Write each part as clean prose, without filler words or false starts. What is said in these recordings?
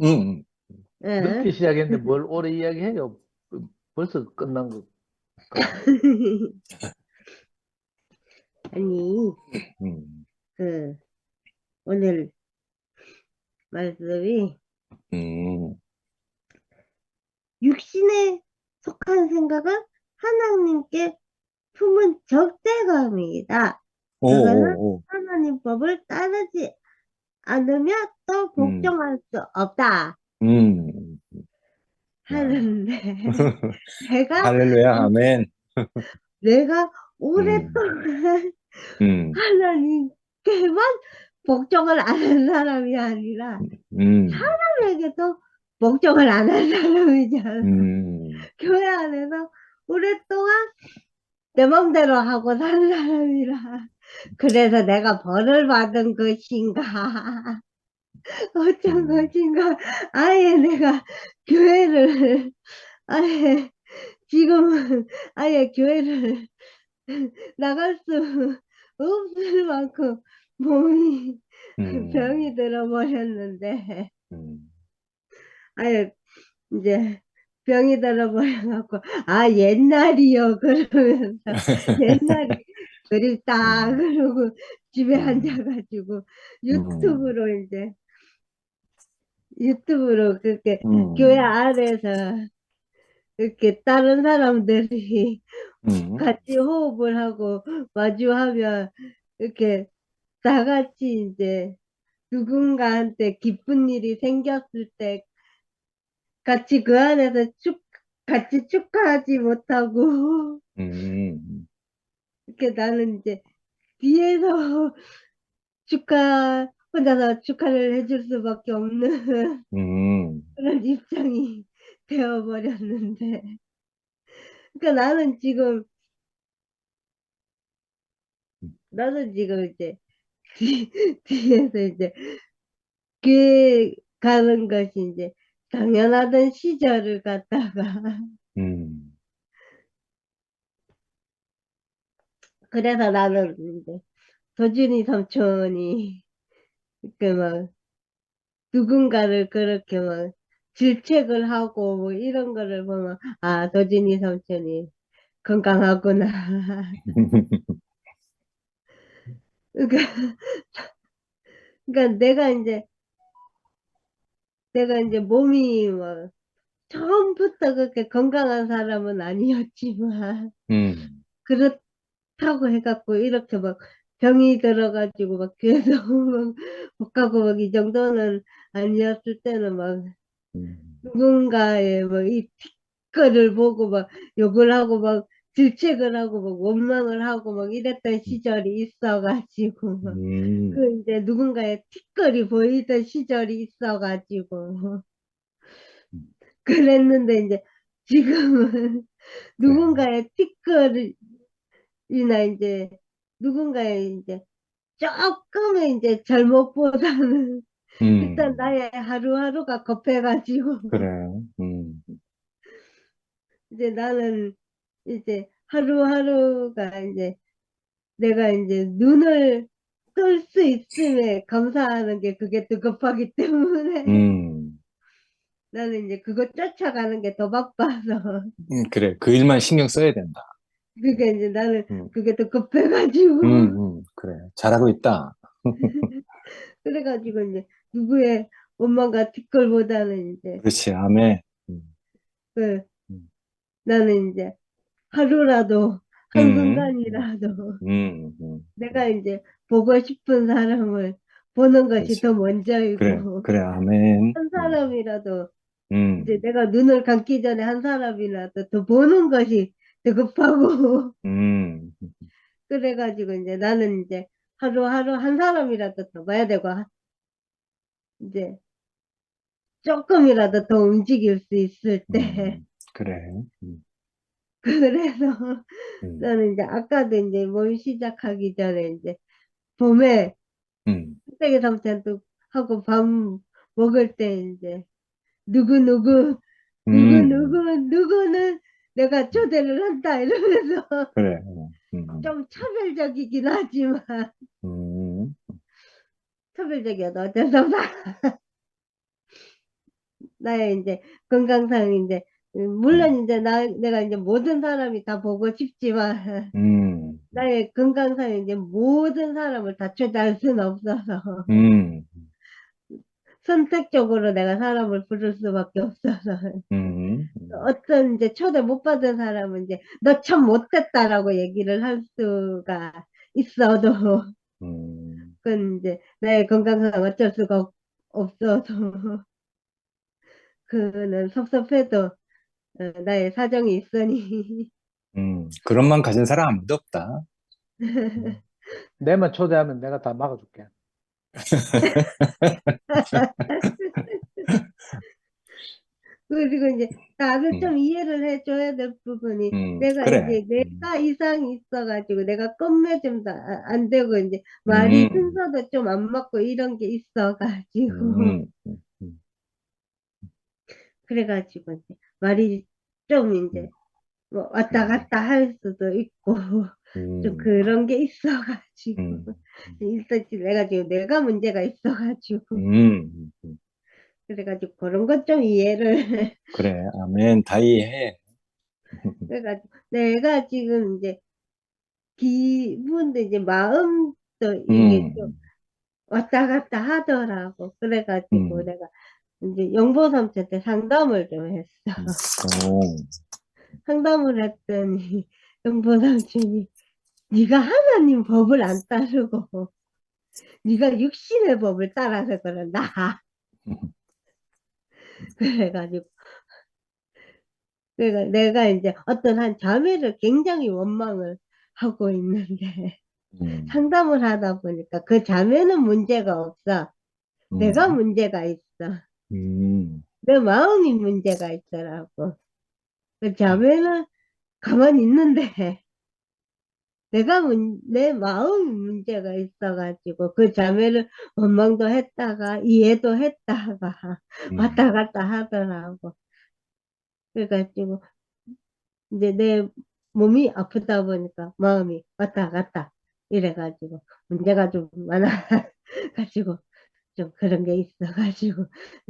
응, 응? 늦게 시작했는데 뭘 오래 이야기해요? 벌써 끝난 것가. 아니, 음, 그, 오늘 말씀이 음, 육신에 속한 생각은 하나님께 품은 적대감이다. 오, 그거는 오, 오. 하나님 법을 따르지 않으면 또 음, 복종할 수 없다. 음, 야. 하는데, 내가, 할렐루야, 어, 아멘. 내가 음, 오랫동안 음, 하나님께만 복종을 안 한 사람이 아니라 음, 사람에게도 복종을 안 한 사람이잖아. 음, 교회 안에서 오랫동안 내 맘대로 하고 산 사람이라. 그래서 내가 벌을 받은 것인가, 어쩐 음, 것인가, 아예 내가 교회를, 아예 지금은 아예 교회를 나갈 수 없을 만큼 몸이 음, 병이 들어버렸는데, 음, 아예 이제 병이 들어버려갖고, 아, 옛날이요. 그러면서, 옛날이 그립다. 음, 그러고 집에 음, 앉아가지고 음, 유튜브로 그렇게 교회 음, 안에서 이렇게 다른 사람들이 음, 같이 호흡을 하고 마주하면 이렇게 다 같이 이제 누군가한테 기쁜 일이 생겼을 때 같이 그 안에서 같이 축하하지 못하고 음, 이렇게 나는 이제 뒤에서 혼자서 축하를 해줄 수밖에 없는 음, 그런 입장이 되어버렸는데. 그러니까 나는 지금 이제 뒤에서 이제 교회 가는 것이 이제 당연하던 시절을 갖다가 음, 그래서 나는 이제 도준이 삼촌이 그 막 누군가를 그렇게 막 질책을 하고 뭐 이런 거를 보면 아 도준이 삼촌이 건강하구나. 그러니까, 그러니까 내가 이제 몸이 뭐 처음부터 그렇게 건강한 사람은 아니었지만 음, 그렇다고 해갖고 이렇게 막 병이 들어가지고 막 계속 막 못 가고 막 이 정도는 아니었을 때는 막 음, 누군가의 막 이 티끌을 보고 막 욕을 하고 막 질책을 하고 막 원망을 하고 막 이랬던 시절이 있어가지고 막 음, 그 이제 누군가의 티끌이 보이던 시절이 있어가지고 그랬는데 이제 지금은 그래. 누군가의 티끌이나 이제 누군가의 이제 조금의 이제 잘못보다는 일단 음, 나의 하루하루가 급해가지고 그래. 이제 나는 이제 하루하루가 이제 내가 이제 눈을 뜰 수 있음에 감사하는 게 그게 더 급하기 때문에 음, 나는 이제 그거 쫓아가는 게 더 바빠서 그래. 그 일만 신경 써야 된다. 그게 이제 나는 음, 그게 더 급해가지고 그래. 잘하고 있다. 그래가지고 이제 누구의 원망과 뒷걸보다는 이제 그렇지. 아멘. 그 음, 나는 이제 하루라도 음, 한순간이라도 내가 그래. 이제 보고 싶은 사람을 보는 것이 그렇지. 더 그래. 먼저이고 그래. 아멘. 한 사람이라도 이제 음, 내가 눈을 감기 전에 한 사람이라도 더 보는 것이 더 급하고 음, 그래가지고 이제 나는 이제 하루하루 한 사람이라도 더 봐야 되고 이제 조금이라도 더 움직일 수 있을 때 그래. 그래서 음, 나는 이제 아까도 이제 몸 시작하기 전에 이제 봄에 음, 호떡이 삼촌도 하고 밥 먹을 때 이제 누구 음, 누구는 내가 초대를 한다 이러면서 그래. 좀 차별적이긴 하지만 음, 차별적이어도 어쩔 수 없다. 나의 이제 건강상 이제 음, 물론 이제 내가 이제 모든 사람이 다 보고 싶지만 음, 나의 건강상 이제 모든 사람을 다 초대할 수는 없어서 음, 선택적으로 내가 사람을 부를 수밖에 없어서 음, 어떤 이제 초대 못 받은 사람은 이제 너 참 못됐다라고 얘기를 할 수가 있어도 음, 그건 이제 나의 건강상 어쩔 수가 없어서 그는 섭섭해도 나의 사정이 있으니 그런 만 가진 사람 아무도 없다. 내만 초대하면 내가 다 막아줄게. 그리고 이제 나를 음, 좀 이해를 해줘야 될 부분이 내가 그래. 이제 내가 이상이 있어가지고 내가 껌매좀도 안 되고 이제 말이 음, 순서도 좀 안 맞고 이런 게 있어가지고 음, 음, 음, 그래가지고 이제 말이 좀 음, 이제 뭐 왔다 음, 갔다 할 수도 있고 좀 음, 그런 게 있어가지고 음, 일단 내가 지금 내가 문제가 있어가지고 음, 음. 그래가지고 그런 것 좀 이해를 그래. 아멘. 다 이해해. 그래가지고 내가 지금 이제 기분도 이제 마음도 이게 좀 음, 왔다 갔다 하더라고. 그래가지고 음, 내가 이제 영보삼한테 상담을 좀 했어. 오, 상담을 했더니 영보삼촌이 네가 하나님 법을 안 따르고 네가 육신의 법을 따라서 그런다. 그래가지고 내가 이제 어떤 한 자매를 굉장히 원망을 하고 있는데 음, 상담을 하다 보니까 그 자매는 문제가 없어. 내가 음, 문제가 있어. 음, 내 마음이 문제가 있더라고. 그 자매는 가만히 있는데 내 마음이 문제가 있어가지고 그 자매를 원망도 했다가 이해도 했다가 음, 왔다 갔다 하더라고. 그래가지고 이제 내 몸이 아프다 보니까 마음이 왔다 갔다 이래가지고 문제가 좀 많아가지고 좀 그런 게 있어가지고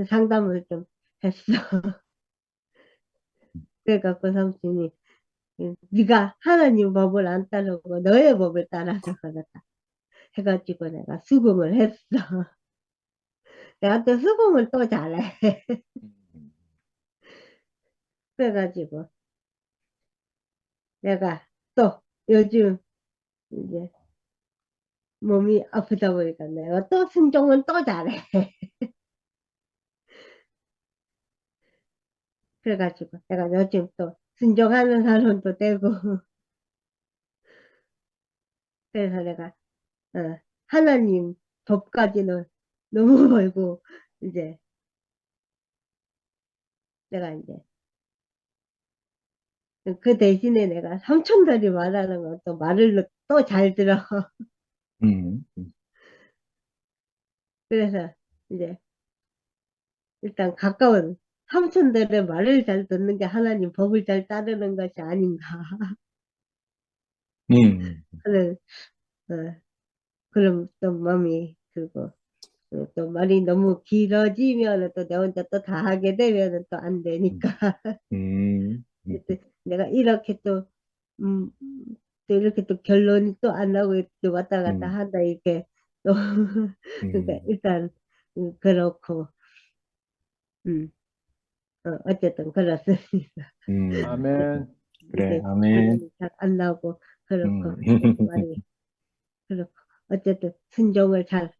상담을 좀 했어. 그래갖고 삼촌이 네가 하나님 법을 안 따르고 너의 법을 따라서 그렇다 해가지고 내가 수긍을 했어. 내가 또 수긍을 또 잘해. 음, 그래가지고 내가 또 요즘 이제 몸이 아프다 보니까 내가 또 순종은 또 잘해. 그래가지고 내가 요즘 또 순종하는 사람도 되고 그래서 내가 하나님 법까지는 너무 멀고 이제 내가 이제 그 대신에 내가 삼촌들이 말하는 것도 말을 또 잘 들어. 음, 그래서 이제 일단 가까운 삼촌들의 말을 잘 듣는 게 하나님 법을 잘 따르는 것이 아닌가 음, 하는 그런 또 마음이 들고 또 말이 너무 길어지면 또 내 혼자 또 다 하게 되면 또 안 음, 되니까 음, 또 내가 이렇게 음, 또 이렇게 또 결론이 또 안 나고 이렇게 왔다 갔다 음, 한다 이렇게 또 그러니까 음, 일단 그렇고 음, 어쨌든 그렇습니다. 그래, 아멘. 그래, 이게 아멘. 결론이 잘 안 나고 음, 그렇고 말이 그렇고 어쨌든 순종을 잘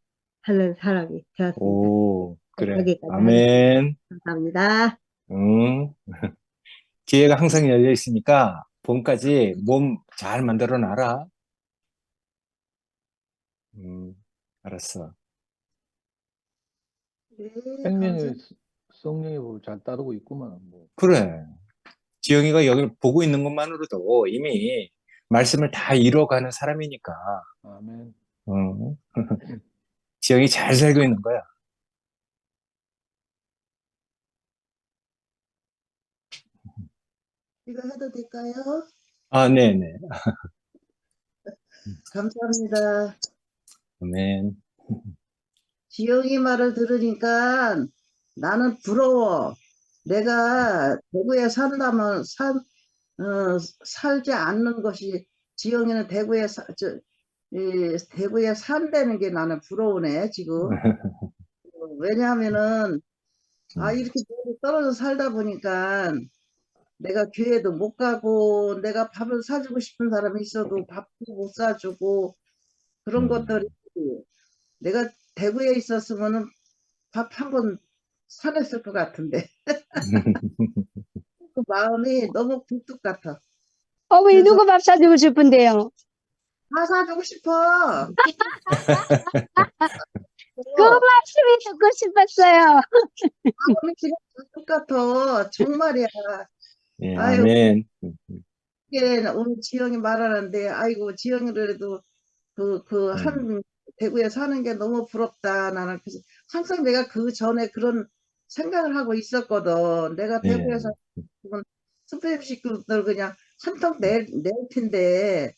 하는 사람이 되었습니다. 오, 그래, 여기까지 하겠습니다. 아멘. 감사합니다. 음, 기회가 항상 열려 있으니까 봄까지 몸 잘 만들어 놔라. 음, 알았어. 네, 생명이 감사합니다. 성령의 법을 잘 따르고 있구만. 뭐. 그래. 지영이가 여기 보고 있는 것만으로도 이미 말씀을 다 이뤄가는 사람이니까, 아멘. 어, 지영이 잘 살고 있는 거야. 이거 해도 될까요? 아, 네네. 감사합니다. 아멘. 지영이 말을 들으니까 나는 부러워. 내가 대구에 산다면 살지 않는 것이 지영이는 대구에 산다는 게 나는 부러우네 지금. 왜냐하면은 이렇게 멀리 떨어져 살다 보니까 내가 교회도 못 가고 내가 밥을 사주고 싶은 사람이 있어도 밥도 못 사주고 그런 것들이 내가 대구에 있었으면은 밥 한 번 사냈을 것 같은데 그 마음이 너무 굴뚝 같아. 어머니 그래서 누구 밥 사주고 싶은데요? 다 사주고 싶어. 그 말씀이 듣고 싶었어요. 마음이 그냥 굴뚝 같아. 정말이야. 예, 아유, 아멘. 이게 오늘 지영이 말하는데, 아이고, 지영이라도 대구에 사는 게 너무 부럽다. 나는 항상 내가 그 전에 그런 생각을 하고 있었거든. 내가 예, 대구에서 스팸 식구들 그냥 한턱 낼 텐데,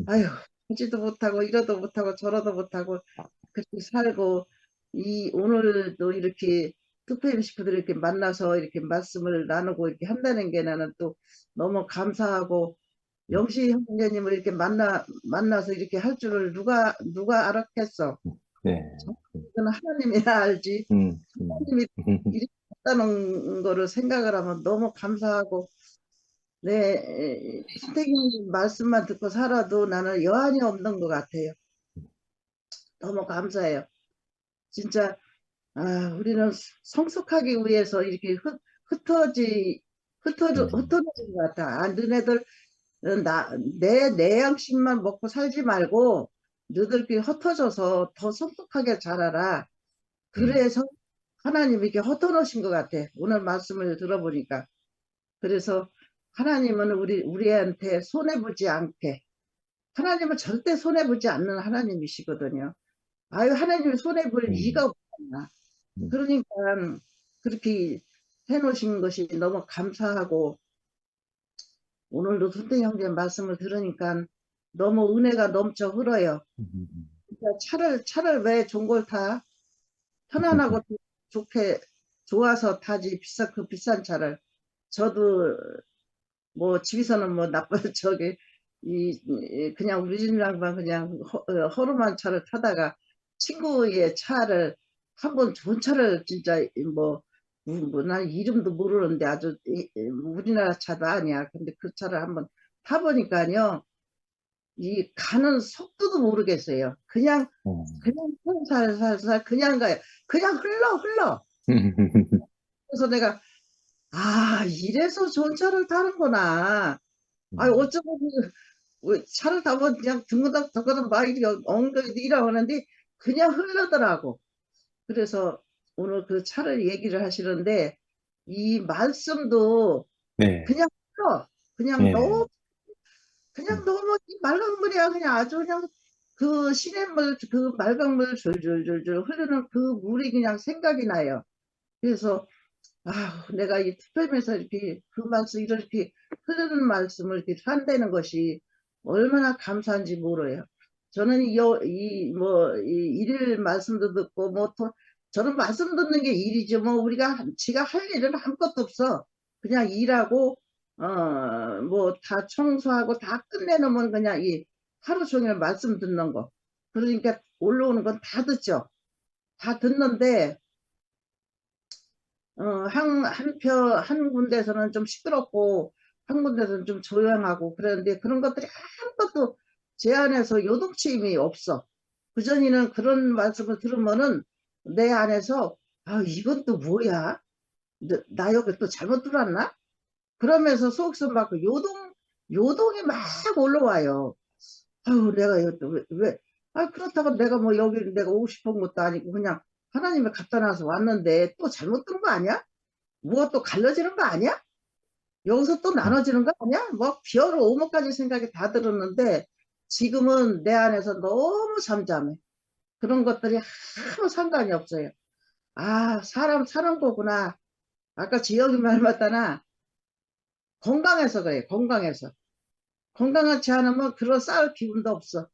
아유, 하지도 못하고, 이러도 못하고, 저러도 못하고, 그렇게 살고, 오늘도 이렇게 스팸 식구들 이렇게 만나서 이렇게 말씀을 나누고 이렇게 한다는 게 나는 또 너무 감사하고, 영시 형제님을 이렇게 만나서 이렇게 할 줄을 누가 알았겠어. 네. 저는 하나님이야 알지. 음, 하나님이 이렇게 했다는 거를 생각을 하면 너무 감사하고, 신태기 형님 말씀만 듣고 살아도 나는 여한이 없는 것 같아요. 너무 감사해요. 진짜, 우리는 성숙하기 위해서 이렇게 흩어진 것 같아. 너네들 내 양심만 먹고 살지 말고 너희들끼리 흩어져서 더 성숙하게 자라라. 그래서 하나님이 이렇게 흩어놓으신 것 같아. 오늘 말씀을 들어보니까. 그래서 하나님은 우리한테 손해보지 않게, 하나님은 절대 손해보지 않는 하나님이시거든요. 하나님이 손해볼 리가 없잖아. 그러니까 그렇게 해놓으신 것이 너무 감사하고, 오늘도 순태 형제 말씀을 들으니까 너무 은혜가 넘쳐 흘러요. 그러니까 차를 왜 좋은 걸 타? 편안하고 좋게 좋아서 타지. 그 비싼 차를. 저도 뭐 집에서는 뭐 나쁜 그냥 우리 집이랑만 그냥 허름한 차를 타다가 친구의 차를 한번 좋은 차를 진짜 난 이름도 모르는데 아주 우리나라 차도 아니야. 근데 그 차를 한번 타보니까요. 이 가는 속도도 모르겠어요. 그냥 살살살살 그냥 가요. 그냥 흘러. 그래서 내가 이래서 좋은 차를 타는구나. 어쩌고 차를 타면 그냥 둥그덕 막 이렇게 엉덩이 일어나는데 그냥 흐르더라고. 그래서 오늘 그 차를 얘기를 하시는데 이 말씀도 네. 그냥 흘러. 네. 그냥 너무 맑은 물이야. 그냥 아주 그냥 그 시냇물, 그 맑은 물 줄줄줄줄 흐르는 그 물이 그냥 생각이 나요. 그래서 내가 이 투표면서 이렇게 그 말씀 이렇게 흐르는 말씀을 이렇게 한다는 것이 얼마나 감사한지 몰라요. 저는 일일 말씀도 듣고 저는 말씀 듣는 게 일이죠. 지가 할 일은 아무것도 없어. 그냥 일하고 다 청소하고 다 끝내놓으면 그냥 하루 종일 말씀 듣는 거. 그러니까 올라오는 건 다 듣죠. 다 듣는데 한 군데서는 좀 시끄럽고, 한 군데서는 좀 조용하고, 그러는데 그런 것들이 아무것도 제 안에서 요동침이 없어. 그전에는 그런 말씀을 들으면은 내 안에서, 이건 또 뭐야? 나 여기 또 잘못 들었나? 그러면서 속에서 막 요동이 막 올라와요. 내가 이거 또 왜? 그렇다고 내가 여기 내가 오고 싶은 것도 아니고 그냥 하나님이 갖다 놔서 왔는데 또 잘못 들은 거 아니야? 뭐가 또 갈라지는 거 아니야? 여기서 또 나눠지는 거 아니야? 별로 오목까지 생각이 다 들었는데 지금은 내 안에서 너무 잠잠해. 그런 것들이 아무 상관이 없어요. 사람 사는 거구나. 아까 지영이 말 맞다나 건강해서 그래. 건강해서. 건강하지 않으면 그런 싸울 기분도 없어.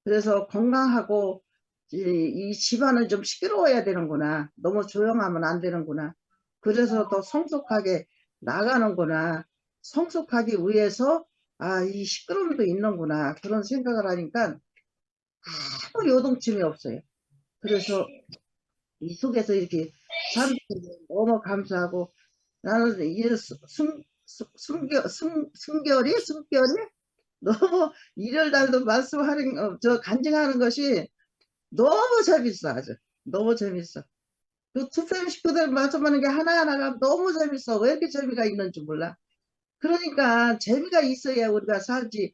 그래서 건강하고 이 집안은 좀 시끄러워야 되는구나. 너무 조용하면 안 되는구나. 그래서 더 성숙하게 나가는구나. 성숙하기 위해서 이 시끄러움도 있는구나. 그런 생각을 하니까 아무 요동침이 없어요. 그래서 이 속에서 이렇게 사람들이 너무 감사하고 나는 이 숨결이 너무 일요일날도 말씀하는 저 간증하는 것이 너무 재밌어. 아주 너무 재밌어. 그 투표임 식구들 말씀하는 게 하나하나가 너무 재밌어. 왜 이렇게 재미가 있는지 몰라. 그러니까 재미가 있어야 우리가 살지.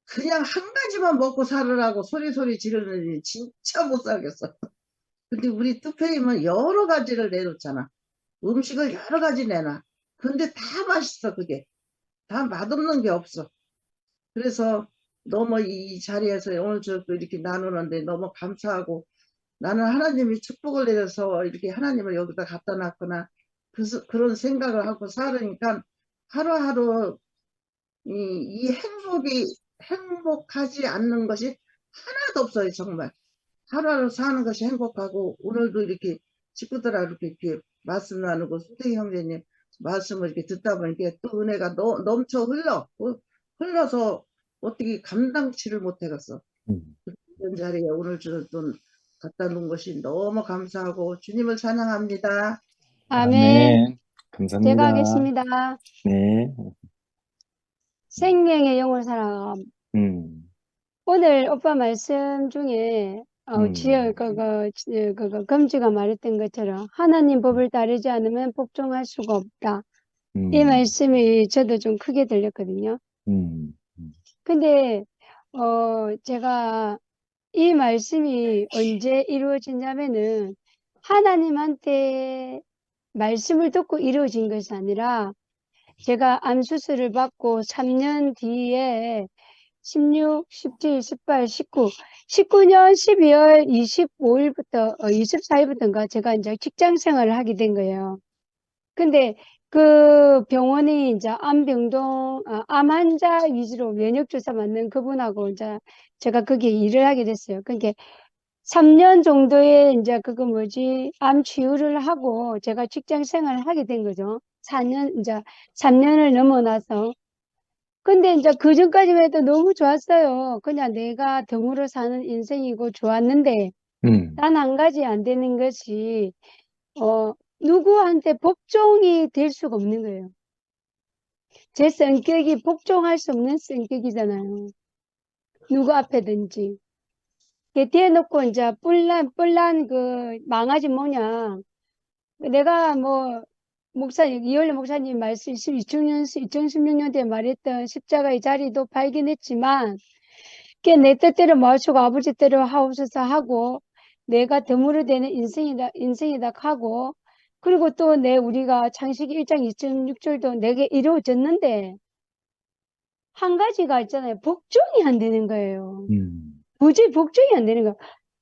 그냥 한 가지만 먹고 살으라고 소리소리 지르느니 진짜 못 살겠어. 근데 우리 투표임은 여러 가지를 내놓잖아. 음식을 여러 가지 내놔. 근데 다 맛있어. 그게 다 맛없는 게 없어. 그래서 너무 이 자리에서 오늘 저도 이렇게 나누는데 너무 감사하고, 나는 하나님이 축복을 내려서 이렇게 하나님을 여기다 갖다 놨구나. 그래서 그런 생각을 하고 살으니까 하루하루 이 행복하지 않는 것이 하나도 없어요. 정말 하루하루 사는 것이 행복하고, 오늘도 이렇게 식구들하고 이렇게 말씀 나누고 수택이 형제님 말씀을 이렇게 듣다 보니까 또 은혜가 넘쳐 흘러서 어떻게 감당치를 못해갔어. 이런 자리에 오늘 저도 갖다 놓은 것이 너무 감사하고 주님을 찬양합니다. 아멘. 감사합니다. 제가 하겠습니다. 네. 생명의 영혼 사랑. 음. 오늘 오빠 말씀 중에 금지가 말했던 것처럼 하나님 법을 따르지 않으면 복종할 수가 없다. 이 말씀이 저도 좀 크게 들렸거든요. 근데 제가 이 말씀이 언제 이루어지냐면은 하나님한테 말씀을 듣고 이루어진 것이 아니라, 제가 암 수술을 받고 3년 뒤에 16, 17, 18, 19년 12월 25일부터 24일부터인가 제가 이제 직장 생활을 하게 된 거예요. 근데 그 병원이 이제 암 환자 위주로 면역 조사 받는 그분하고 이제 제가 거기에 일을 하게 됐어요. 그러니까 3년 정도의 이제 암 치유를 하고 제가 직장 생활을 하게 된 거죠. 3년을 넘어나서. 근데 이제 그 전까지만 해도 너무 좋았어요. 그냥 내가 덤으로 사는 인생이고 좋았는데, 단 한 가지 안 되는 것이, 누구한테 복종이 될 수가 없는 거예요. 제 성격이 복종할 수 없는 성격이잖아요. 누구 앞에든지. 대놓고 이제 뿔난 그 망아지 모양. 내가 이효리 목사님 말씀 2016년도에 말했던 십자가의 자리도 발견했지만, 내 뜻대로 마시고 아버지 뜻대로 하옵소서 하고, 내가 덤으로 되는 인생이다 하고, 그리고 또 우리가 창세기 1장 26절도 내게 이루어졌는데, 한 가지가 있잖아요. 복종이 안 되는 거예요. 도저히 복종이 안 되는 거예요.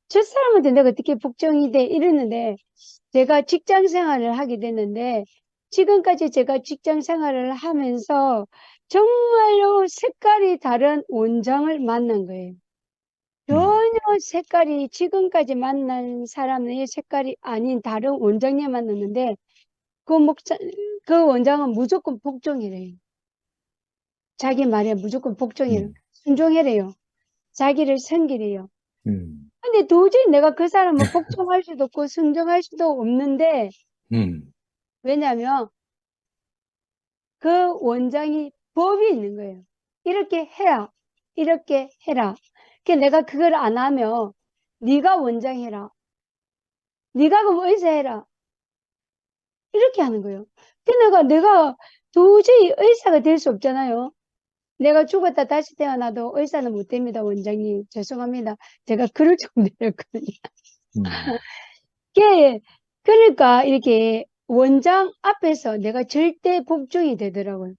저 사람한테 내가 어떻게 복종이 돼? 이러는데, 제가 직장 생활을 하게 됐는데, 지금까지 제가 직장 생활을 하면서 정말로 색깔이 다른 원장을 만난 거예요. 전혀 색깔이 지금까지 만난 사람의 색깔이 아닌 다른 원장님 만났는데, 그 원장은 무조건 복종이래요. 자기 말에 무조건 복종이래요. 순종해래요. 자기를 섬기래요. 근데 도저히 내가 그 사람을 복종할 수도 없고 순종할 수도 없는데, 왜냐면 그 원장이 법이 있는 거예요. 이렇게 해라. 이렇게 해라. 내가 그걸 안 하면 네가 원장 해라. 네가 그럼 의사 해라. 이렇게 하는 거예요. 내가 도저히 의사가 될 수 없잖아요. 내가 죽었다 다시 태어나도 의사는 못 됩니다, 원장님. 죄송합니다. 제가 그럴 정도였거든요. 그러니까 이렇게 원장 앞에서 내가 절대 복종이 되더라고요.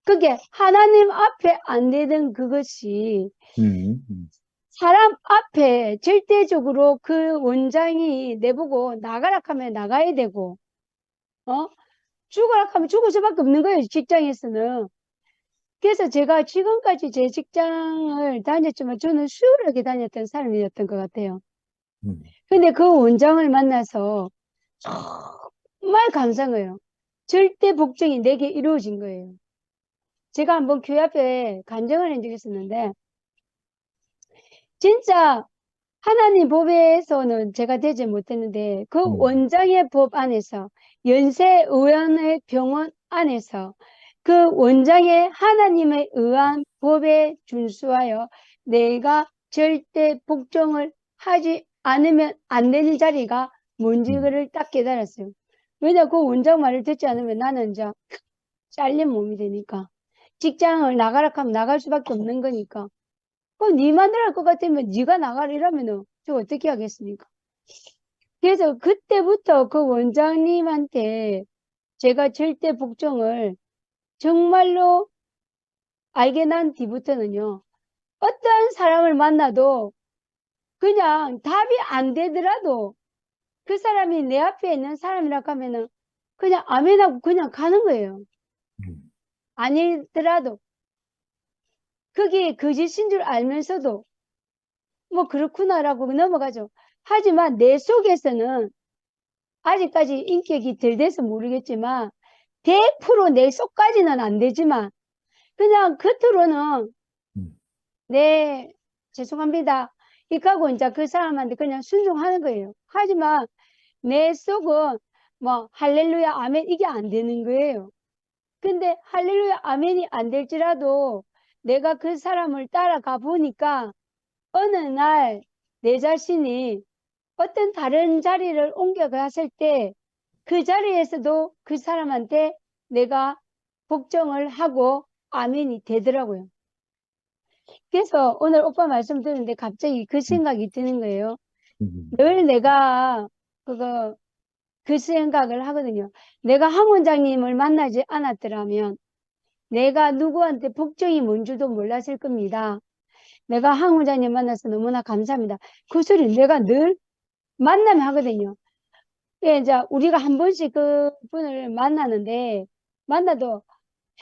그게 하나님 앞에 안 되는 그것이 사람 앞에 절대적으로 그 원장이 내보고 나가라 하면 나가야 되고, 죽으라 하면 죽을 수밖에 없는 거예요, 직장에서는. 그래서 제가 지금까지 제 직장을 다녔지만 저는 수월하게 다녔던 사람이었던 것 같아요. 근데 그 원장을 만나서 정말 감사한 거예요. 절대 복종이 내게 이루어진 거예요. 제가 한번 교회 앞에 간증을 한 적이 있었는데, 진짜 하나님 법에서는 제가 되지 못했는데, 그 원장의 법 안에서, 연세의원의 병원 안에서, 그 원장의 하나님에 의한 법에 준수하여 내가 절대 복종을 하지 않으면 안 되는 자리가 뭔지를 딱 깨달았어요. 왜냐, 그 원장 말을 듣지 않으면 나는 이제 잘린 몸이 되니까. 직장을 나가라 하면 나갈 수밖에 없는 거니까. 네 마음대로 할 것 같으면 네가 나가라 이러면은 저 어떻게 하겠습니까? 그래서 그때부터 그 원장님한테 제가 절대 복종을 정말로 알게 난 뒤부터는요, 어떤 사람을 만나도 그냥 답이 안 되더라도 그 사람이 내 앞에 있는 사람이라 하면은 그냥 아멘하고 그냥 가는 거예요. 아니더라도 그게 거짓인 줄 알면서도 뭐 그렇구나라고 넘어가죠. 하지만 내 속에서는 아직까지 인격이 덜 돼서 모르겠지만 100% 내 속까지는 안 되지만 그냥 겉으로는 네 죄송합니다 이렇게 하고 이제 그 사람한테 그냥 순종하는 거예요. 하지만 내 속은 뭐 할렐루야 아멘 이게 안 되는 거예요. 근데 할렐루야 아멘이 안 될지라도 내가 그 사람을 따라가 보니까 어느 날 내 자신이 어떤 다른 자리를 옮겨갔을 때 그 자리에서도 그 사람한테 내가 복종을 하고 아멘이 되더라고요. 그래서 오늘 오빠 말씀 듣는데 갑자기 그 생각이 드는 거예요. 늘 내가 그 생각을 하거든요. 내가 황 원장님을 만나지 않았더라면 내가 누구한테 복종이 뭔 줄도 몰랐을 겁니다. 내가 황 원장님 만나서 너무나 감사합니다. 그 소리 내가 늘 만나면 하거든요. 예, 이제 우리가 한 번씩 그 분을 만나는데 만나도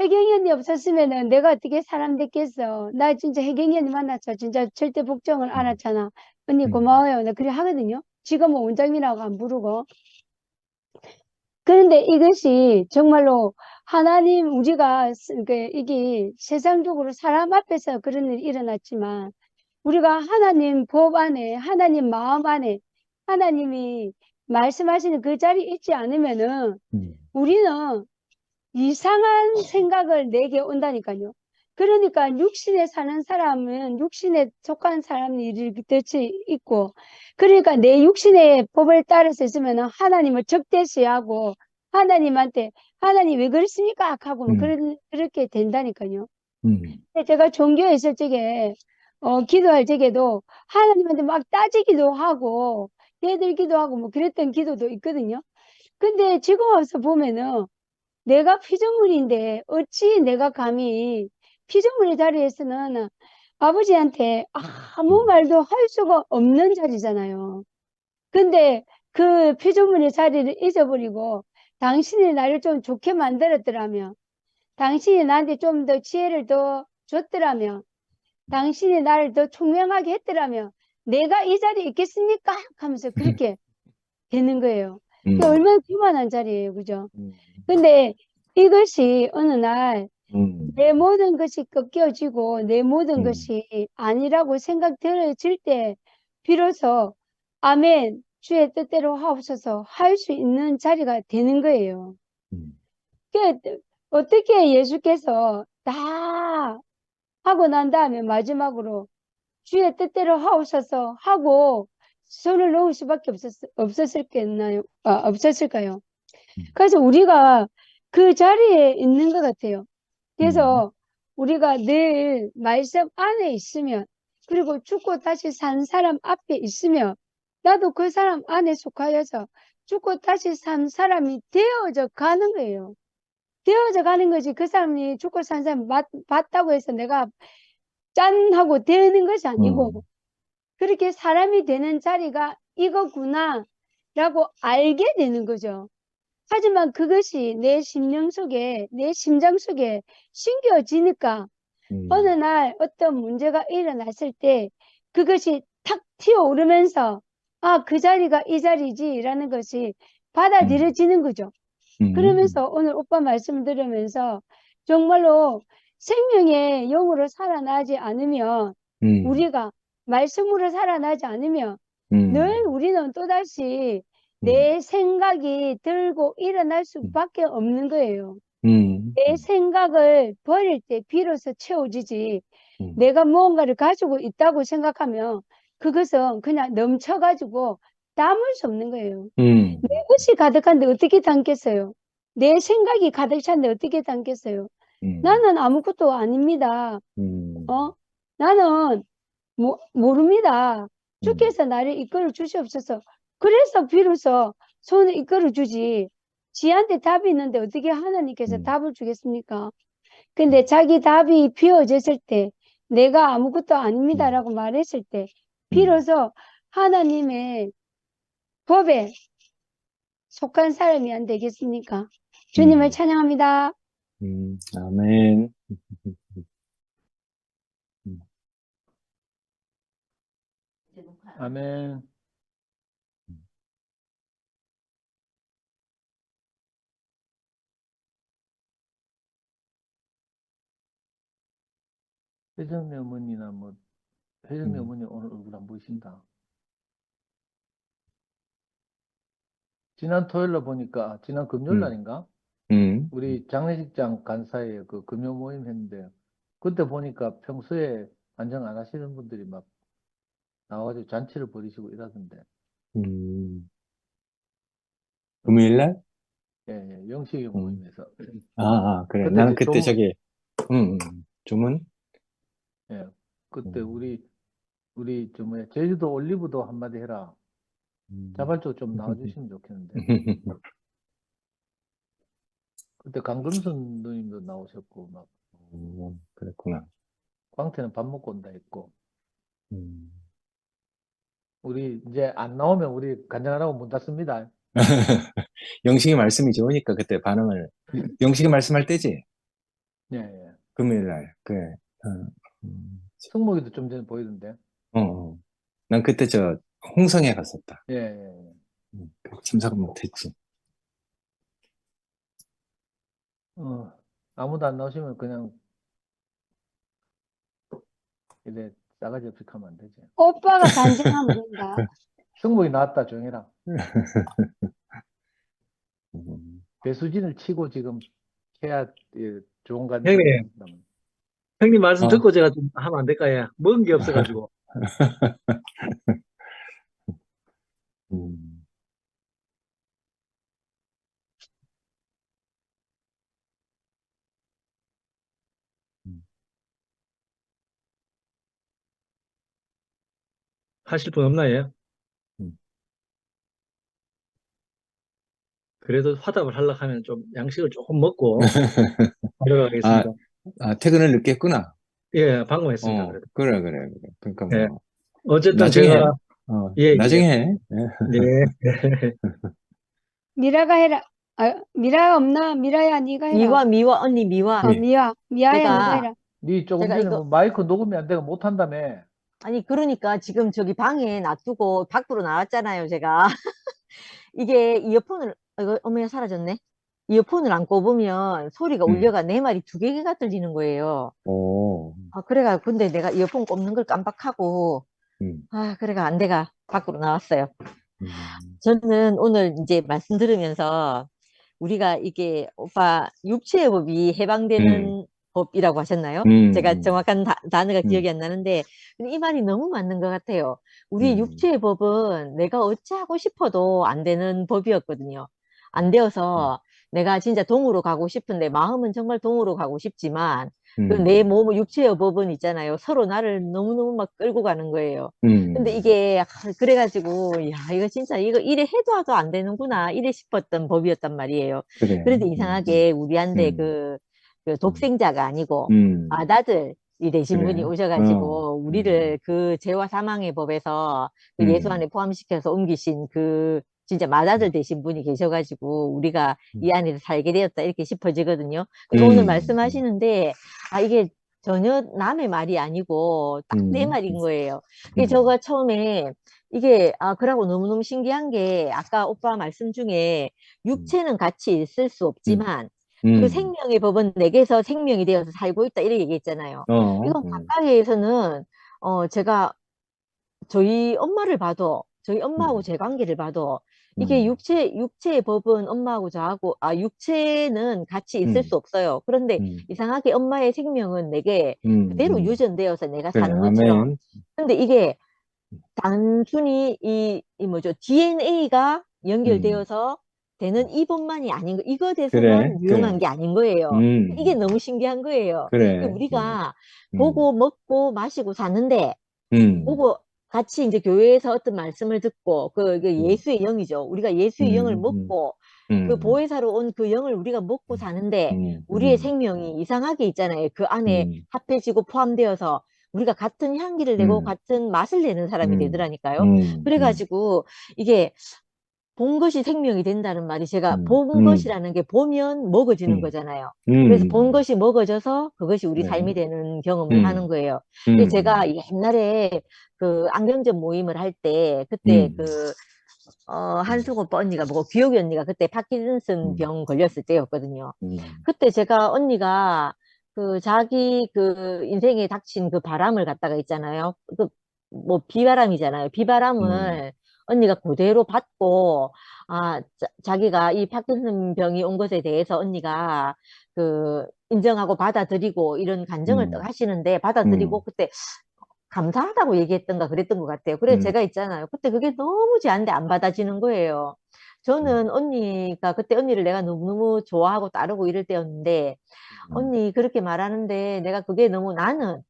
혜경이 언니 없었으면은 내가 어떻게 사람 됐겠어. 나 진짜 혜경이 언니 만났어. 진짜 절대 복종을 알았잖아. 언니 고마워요. 나 그래 하거든요. 지금은 원장님이라고 안 부르고. 그런데 이것이 정말로 하나님 우리가 이게 세상적으로 사람 앞에서 그런 일이 일어났지만 우리가 하나님 법 안에 하나님 마음 안에 하나님이 말씀하시는 그 자리에 있지 않으면은 우리는 이상한 생각을 내게 온다니까요. 그러니까 육신에 사는 사람은 육신에 속한 사람이 이렇듯이 있고 그러니까 내 육신의 법을 따라서 있으면 하나님을 적대시하고 하나님한테 하나님 왜 그러십니까? 하고 그렇게 된다니까요. 제가 종교에 있을 적에 기도할 적에도 하나님한테 막 따지기도 하고 대들기도 하고 뭐 그랬던 기도도 있거든요. 근데 지금 와서 보면은 내가 피조물인데 어찌 내가 감히 피조물의 자리에서는 아버지한테 아무 말도 할 수가 없는 자리잖아요. 근데 그 피조물의 자리를 잊어버리고 당신이 나를 좀 좋게 만들었더라면 당신이 나한테 좀 더 지혜를 더 줬더라면 당신이 나를 더 총명하게 했더라면 내가 이 자리에 있겠습니까? 하면서 그렇게 되는 거예요. 그게 얼마나 교만한 자리예요. 그죠? 근데 이것이 어느 날 내 모든 것이 꺾여지고 내 모든 것이 아니라고 생각되어질 때 비로소 아멘 주의 뜻대로 하옵소서 할 수 있는 자리가 되는 거예요. 어떻게 예수께서 다 하고 난 다음에 마지막으로 주의 뜻대로 하옵소서 하고 손을 놓을 수밖에 없었을까요? 그래서 우리가 그 자리에 있는 것 같아요. 그래서 우리가 늘 말씀 안에 있으면 그리고 죽고 다시 산 사람 앞에 있으면 나도 그 사람 안에 속하여서 죽고 다시 산 사람이 되어져 가는 거예요. 되어져 가는 거지 그 사람이 죽고 산 사람 봤다고 해서 내가 짠 하고 되는 것이 아니고 그렇게 사람이 되는 자리가 이거구나 라고 알게 되는 거죠. 하지만 그것이 내 심령 속에 내 심장 속에 심겨지니까 어느 날 어떤 문제가 일어났을 때 그것이 탁 튀어오르면서 아, 그 자리가 이 자리지 라는 것이 받아들여지는 거죠. 그러면서 오늘 오빠 말씀 들으면서 정말로 생명의 영으로 살아나지 않으면 우리가 말씀으로 살아나지 않으면 늘 우리는 또다시 내 생각이 들고 일어날 수밖에 없는 거예요. 내 생각을 버릴 때 비로소 채워지지. 내가 무언가를 가지고 있다고 생각하면 그것은 그냥 넘쳐가지고 담을 수 없는 거예요. 내 것이 가득한데 어떻게 담겠어요? 내 생각이 가득 찼는데 어떻게 담겠어요? 나는 아무것도 아닙니다. 나는 모릅니다. 주께서 나를 이끌어 주시옵소서. 그래서 비로소 손을 이끌어 주지. 지한테 답이 있는데 어떻게 하나님께서 답을 주겠습니까? 근데 자기 답이 비워졌을 때, 내가 아무것도 아닙니다라고 말했을 때, 비로소 하나님의 법에 속한 사람이 안 되겠습니까? 주님을 찬양합니다. 아멘. 아멘. 혜정이 어머니나 뭐 혜정이 어머니 오늘 얼굴 안 보이신다. 지난 토요일날 보니까 지난 금요일 날인가 우리 장례식장 간사에 그 금요 모임 했는데 그때 보니까 평소에 안정 안 하시는 분들이 막 나와가지고 잔치를 벌이시고 이러던데. 금요일날? 예, 영식이 모임에서. 그래. 그때 나는 이제 그때 조문- 주문? 예, 그때 우리 저 뭐야 제주도 올리브도 한마디 해라. 자발적으로 좀 나와주시면 좋겠는데. 그때 강금순 누님도 나오셨고 막 그랬구나. 광태는 밥 먹고 온다 했고. 우리 이제 안 나오면 우리 간장하라고 문 닫습니다. 영식이 말씀이 좋으니까 그때 반응을, 영식이 말씀할 때지? 예, 예. 금요일날, 그래. 승목이도 좀 전에 보이던데. 난 그때 홍성에 갔었다. 예, 예, 예. 참석은 못했지. 아무도 안 나오시면 그냥 이제 싸가지 없이 가면 안 되지. 오빠가 간증하면 된다. 승목이 나왔다 조용해라. 음. 배수진을 치고 지금 해야 좋은 간. 형님. 형님 말씀 듣고 제가 좀 하면 안 될까요? 먹은 게 없어가지고. 하실 분 없나요? 그래도 화답을 하려고 하면 좀 양식을 조금 먹고 들어가겠습니다. 퇴근을 늦게 했구나. 예, 방금 했습니다. 그래도. 그래. 그러니까 뭐. 예. 어쨌든 나중에 제가 나중에 해. 예. 미라가 해라. 미라 없나? 미라야, 네가 해라. 미화, 언니, 미화. 미아야, 네가 해라. 네 조금 제가 전에 이거- 뭐 마이크 녹음이 안 되고 못 한다며. 아니, 그러니까 지금 저기 방에 놔두고 밖으로 나왔잖아요, 제가. 이게 이어폰을, 어머야, 사라졌네. 이어폰을 안 꼽으면 소리가 울려가 내 말이 2개가 들리는 거예요. 그래가, 근데 내가 이어폰 꼽는 걸 깜빡하고, 그래가 안 돼가 밖으로 나왔어요. 저는 오늘 이제 말씀 들으면서 우리가 이게 오빠 육체의 법이 해방되는 법이라고 하셨나요? 제가 정확한 단어가 기억이 안 나는데 근데 이 말이 너무 맞는 것 같아요. 우리 육체의 법은 내가 어찌하고 싶어도 안 되는 법이었거든요. 안 되어서 내가 진짜 동으로 가고 싶은데 마음은 정말 동으로 가고 싶지만 내 몸, 육체의 법은 있잖아요. 서로 나를 너무너무 막 끌고 가는 거예요. 근데 이게 그래가지고 야 이거 진짜 이거 이래 해도 안 되는구나 이래 싶었던 법이었단 말이에요. 그래. 그런데 이상하게 우리한테 그 독생자가 아니고 아다들이 되신 그래. 분이 오셔가지고 우리를 그 죄와 사망의 법에서 그 예수 안에 포함시켜서 옮기신 그 진짜 맏아들 되신 분이 계셔가지고 우리가 이 안에서 살게 되었다 이렇게 싶어지거든요. 그래서 오늘 말씀하시는데 이게 전혀 남의 말이 아니고 딱 내 말인 거예요. 음. 제가 처음에 이게 그러고 너무너무 신기한 게 아까 오빠 말씀 중에 육체는 같이 있을 수 없지만 그 생명의 법은 내게서 생명이 되어서 살고 있다 이렇게 얘기했잖아요. 이건 가까이에서는 제가 저희 엄마를 봐도 저희 엄마하고 제 관계를 봐도 이게 육체의 법은 엄마하고 저하고 육체는 같이 있을 수 없어요. 그런데 이상하게 엄마의 생명은 내게 그대로 유전되어서 내가 그래, 사는 것처럼. 아멘. 근데 이게 단순히 이 뭐죠? DNA가 연결되어서 되는 이 법만이 아닌 거, 이거 그래, 돼서만 유용한 그래. 게 아닌 거예요. 이게 너무 신기한 거예요. 그래. 우리가 음. 보고 먹고 마시고 사는데 보고 같이 이제 교회에서 어떤 말씀을 듣고 그 예수의 영이죠. 우리가 예수의 영을 먹고 그 보혜사로 온 그 영을 우리가 먹고 사는데 우리의 생명이 이상하게 있잖아요. 그 안에 합해지고 포함되어서 우리가 같은 향기를 내고 같은 맛을 내는 사람이 되더라니까요. 그래가지고 이게 본 것이 생명이 된다는 말이 제가 본 것이라는 게 보면 먹어지는 거잖아요. 그래서 본 것이 먹어져서 그것이 우리 네. 삶이 되는 경험을 하는 거예요. 근데 제가 옛날에 그 안경점 모임을 할 때 그때 한승 오빠 언니가 뭐고 귀요기 언니가 그때 파킨슨 병 걸렸을 때였거든요. 그때 제가 언니가 그 자기 그 인생에 닥친 그 바람을 갖다가 있잖아요. 그 뭐 비바람이잖아요. 비바람을 언니가 그대로 받고 자기가 이 파킨슨 병이 온 것에 대해서 언니가 그 인정하고 받아들이고 이런 간증을 하시는데 받아들이고 그때 감사하다고 얘기했던가 그랬던 것 같아요. 그래 제가 있잖아요. 그때 그게 너무 제한테 안 받아지는 거예요. 저는 언니가 그때 언니를 내가 너무너무 좋아하고 따르고 이럴 때였는데 언니 그렇게 말하는데 내가 그게 너무 나는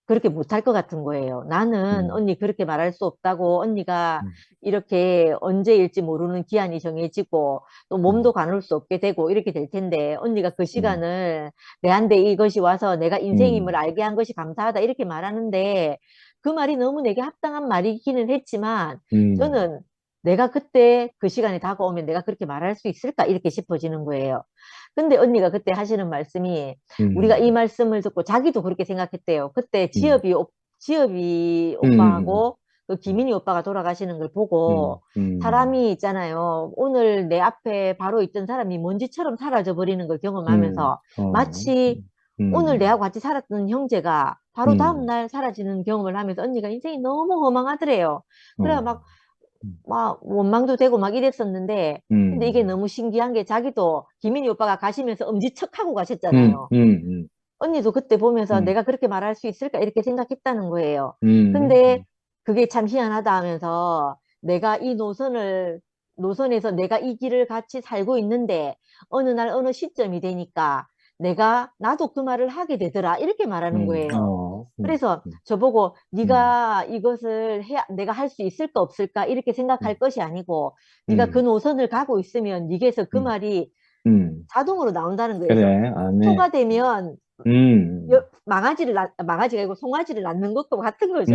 그렇게 못할 것 같은 거예요. 나는 언니 그렇게 말할 수 없다고 언니가 이렇게 언제일지 모르는 기한이 정해지고 또 몸도 가눌 수 없게 되고 이렇게 될 텐데 언니가 그 시간을 내한테 이것이 와서 내가 인생임을 알게 한 것이 감사하다 이렇게 말하는데 그 말이 너무 내게 합당한 말이기는 했지만 저는 내가 그때 그 시간이 다가오면 내가 그렇게 말할 수 있을까 이렇게 싶어지는 거예요. 근데 언니가 그때 하시는 말씀이 우리가 이 말씀을 듣고 자기도 그렇게 생각했대요. 그때 지엽이 오빠하고 그 김인희 오빠가 돌아가시는 걸 보고 사람이 있잖아요. 오늘 내 앞에 바로 있던 사람이 먼지처럼 사라져 버리는 걸 경험하면서 마치 오늘 내하고 같이 살았던 형제가 바로 다음날 사라지는 경험을 하면서 언니가 인생이 너무 허망하더래요. 그래 막 원망도 되고 막 이랬었는데 근데 이게 너무 신기한 게 자기도 김인희 오빠가 가시면서 엄지척하고 가셨잖아요. 언니도 그때 보면서 내가 그렇게 말할 수 있을까 이렇게 생각했다는 거예요. 근데 그게 참 희한하다 하면서 내가 이 노선에서 내가 이 길을 같이 살고 있는데 어느 날 어느 시점이 되니까 나도 그 말을 하게 되더라 이렇게 말하는 거예요. 그래서 저보고 네가 이것을 내가 할 수 있을까 없을까 이렇게 생각할 것이 아니고 네가 그 노선을 가고 있으면 네게서 그 말이 자동으로 나온다는 거예요. 그래, 아멘. 소가 되면 망아지가 아니고 송아지를 낳는 것과 같은 거죠.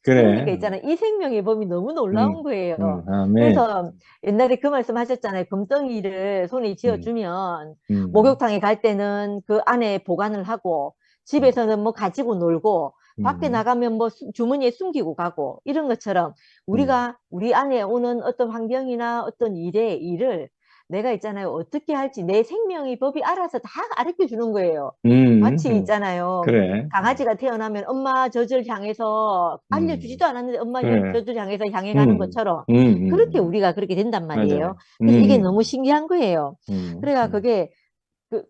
그래. 그러니까 있잖아요. 이 생명의 법이 너무 놀라운 거예요. 아멘. 그래서 옛날에 그 말씀 하셨잖아요. 금덩이를 손에 쥐어주면 목욕탕에 갈 때는 그 안에 보관을 하고 집에서는 뭐 가지고 놀고 밖에 나가면 뭐 주머니에 숨기고 가고 이런 것처럼 우리가 우리 안에 오는 어떤 환경이나 어떤 일을 내가 있잖아요. 어떻게 할지 내 생명의 법이 알아서 다 가르쳐 주는 거예요. 마치 있잖아요. 그래. 강아지가 태어나면 엄마 젖을 향해서 알려주지도 않았는데 엄마 그래. 젖을 향해서 향해 가는 것처럼 그렇게 우리가 그렇게 된단 말이에요. 맞아요. 그래서 이게 너무 신기한 거예요. 그래가 그게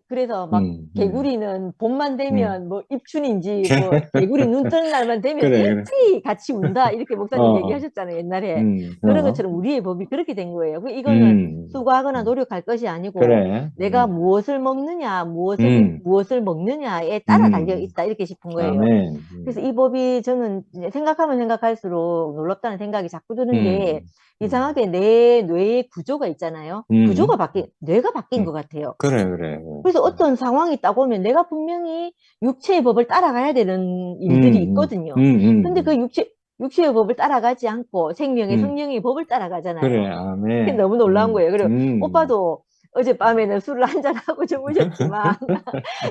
그래서 막 개구리는 봄만 되면 뭐 입춘인지 뭐 개구리 눈 뜨는 날만 되면 그래, 그래. 일찍이 같이 운다 이렇게 목사님 얘기하셨잖아요 옛날에. 그런 것처럼 우리의 법이 그렇게 된 거예요. 이거는 수고하거나 노력할 것이 아니고 그래. 내가 무엇을 먹느냐 무엇을 먹느냐에 따라 달려 있다 이렇게 싶은 거예요. 아멘. 그래서 이 법이 저는 이제 생각하면 생각할수록 놀랍다는 생각이 자꾸 드는 게 이상하게 내 뇌의 구조가 있잖아요. 뇌가 바뀐 것 같아요. 그래, 그래. 그래서 어떤 상황이 딱 오면 내가 분명히 육체의 법을 따라가야 되는 일들이 있거든요. 근데 그 육체의 법을 따라가지 않고 생명의 성령의 법을 따라가잖아요. 그래, 아멘. 그게 너무 놀라운 거예요. 그리고 오빠도 어젯밤에는 술을 한잔하고 주무셨지만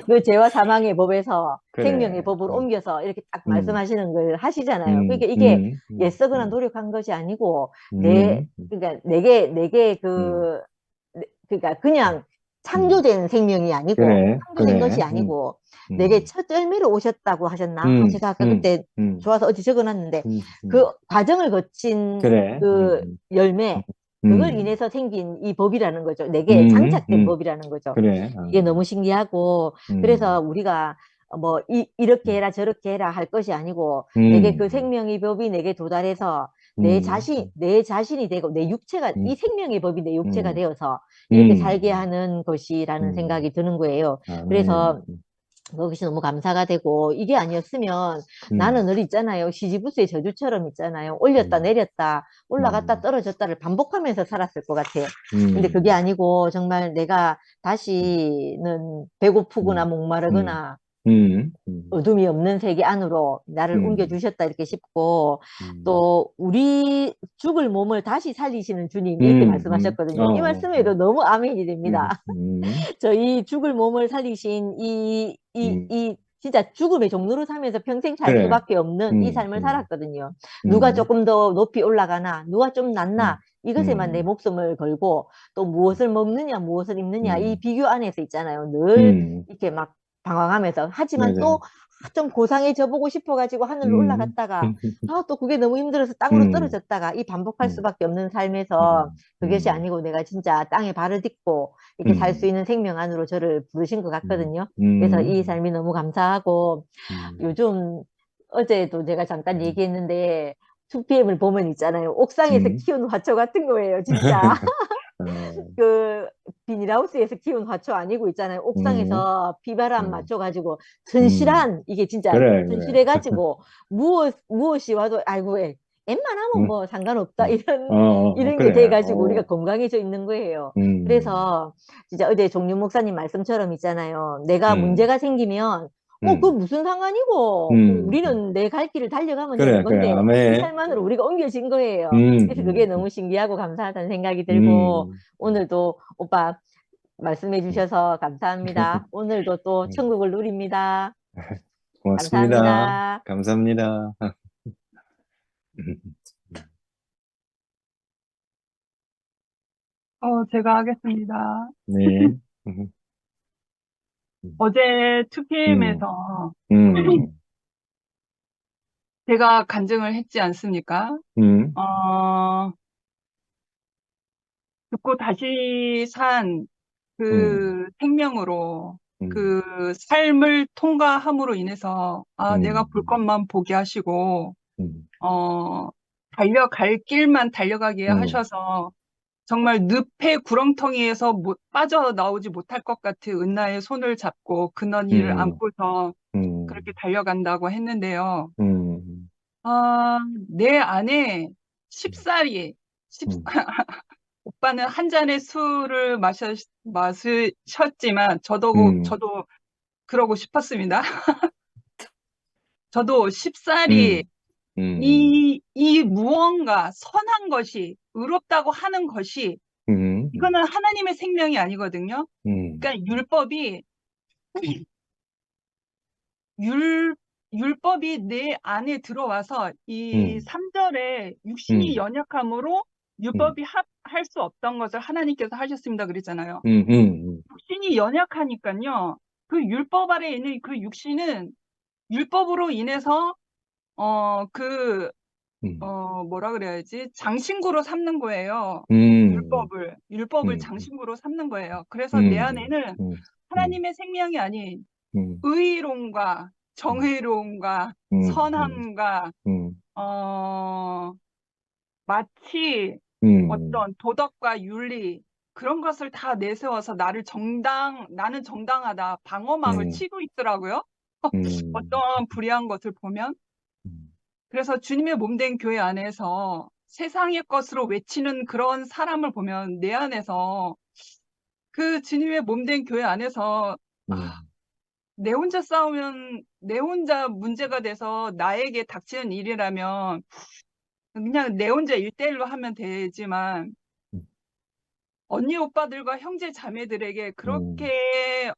그 죄와 사망의 법에서 그래. 생명의 법으로 옮겨서 이렇게 딱 음. 말씀하시는 걸 하시잖아요. 음, 그러니까 이게 음, 애써거나 노력한 것이 아니고 음, 그러니까 내게 그러니까 그냥 창조된 생명이 아니고 그래, 창조된 그래. 것이 아니고 음, 내게 첫 열매로 오셨다고 하셨나? 제가 아까 그때 좋아서 어디 적어놨는데 그 과정을 거친 그래. 그 열매 그걸 음, 인해서 생긴 이 법이라는 거죠. 내게 장착된 법이라는 거죠. 그래. 이게 너무 신기하고 그래서 우리가 뭐 이렇게 해라 저렇게 해라 할 것이 아니고 내게 그 생명의 법이 내게 도달해서 내 자신이 되고 내 육체가 이 생명의 법이 내 육체가 되어서 이렇게 살게 하는 것이라는 생각이 드는 거예요. 그래서 그것이 너무 감사가 되고 이게 아니었으면 나는 늘 있잖아요. 시지부스의 저주처럼 있잖아요. 올렸다 내렸다 올라갔다 떨어졌다를 반복하면서 살았을 것 같아요. 근데 그게 아니고 정말 내가 다시는 배고프거나 목마르거나 어둠이 없는 세계 안으로 나를 옮겨주셨다 이렇게 싶고 또 우리 죽을 몸을 다시 살리시는 주님 이렇게 말씀하셨거든요. 이 말씀에도 너무 아멘이 됩니다. 저희 죽을 몸을 살리신 이 진짜 죽음의 종로로 살면서 평생 살 그래. 수밖에 없는 이 삶을 살았거든요. 누가 조금 더 높이 올라가나 누가 좀 낫나 이것에만 내 목숨을 걸고 또 무엇을 먹느냐 무엇을 입느냐 이 비교 안에서 있잖아요. 늘 이렇게 막 방황하면서 하지만 맞아. 또 좀 고상해져 보고 싶어가지고 하늘로 올라갔다가 또 그게 너무 힘들어서 땅으로 떨어졌다가 이 반복할 수밖에 없는 삶에서 그것이 아니고 내가 진짜 땅에 발을 딛고 이렇게 살 수 있는 생명 안으로 저를 부르신 것 같거든요. 그래서 이 삶이 너무 감사하고 요즘 어제도 제가 잠깐 얘기했는데 2PM을 보면 있잖아요. 옥상에서 키운 화초 같은 거예요, 진짜. 그 비닐하우스에서 키운 화초 아니고 있잖아요. 옥상에서 비바람 맞춰가지고 튼실한 이게 진짜 그래, 튼실해가지고 무엇이 와도 아이고 웬만하면 뭐 상관없다 이런 게 그래. 돼가지고 우리가 건강해져 있는 거예요. 그래서 진짜 어제 종륜 목사님 말씀처럼 있잖아요. 내가 문제가 생기면 그거 무슨 상관이고 우리는 내 갈 길을 달려가면 되는 그래, 건데 이 아멘. 삶만으로 우리가 옮겨진 거예요. 그래서 그게 너무 신기하고 감사하다는 생각이 들고 오늘도 오빠 말씀해 주셔서 감사합니다. 오늘도 또 천국을 누립니다. 고맙습니다. 감사합니다. 감사합니다. 제가 하겠습니다. 네. 어제 2PM에서 제가 간증을 했지 않습니까? 듣고 다시 산 그 생명으로 그 삶을 통과함으로 인해서 내가 볼 것만 보게 하시고 달려갈 길만 달려가게 하셔서 정말 늪의 구렁텅이에서 빠져나오지 못할 것 같은 은나의 손을 잡고 근원이를 안고서 그렇게 달려간다고 했는데요. 내 안에 쉽사리 오빠는 한 잔의 술을 마셨지만 저도 그러고 싶었습니다. 저도 쉽사리 이 무언가 선한 것이 의롭다고 하는 것이 이거는 하나님의 생명이 아니거든요. 그러니까 율법이 내 안에 들어와서 이 3절에 육신이 연약함으로 율법이 할 수 없던 것을 하나님께서 하셨습니다 그랬잖아요. 육신이 연약하니까요. 그 율법 아래에 있는 그 육신은 율법으로 인해서 뭐라 그래야지? 장신구로 삼는 거예요. 율법을 장신구로 삼는 거예요. 그래서 내 안에는 하나님의 생명이 아닌 의로움과 정의로움과 선함과 마치 어떤 도덕과 윤리 그런 것을 다 내세워서 나는 정당하다 방어막을 치고 있더라고요. 어떤 불의한 것을 보면. 그래서 주님의 몸된 교회 안에서 세상의 것으로 외치는 그런 사람을 보면 내 안에서 그 주님의 몸된 교회 안에서 내 혼자 싸우면 내 혼자 문제가 돼서 나에게 닥치는 일이라면 그냥 내 혼자 1대1로 하면 되지만 언니 오빠들과 형제 자매들에게 그렇게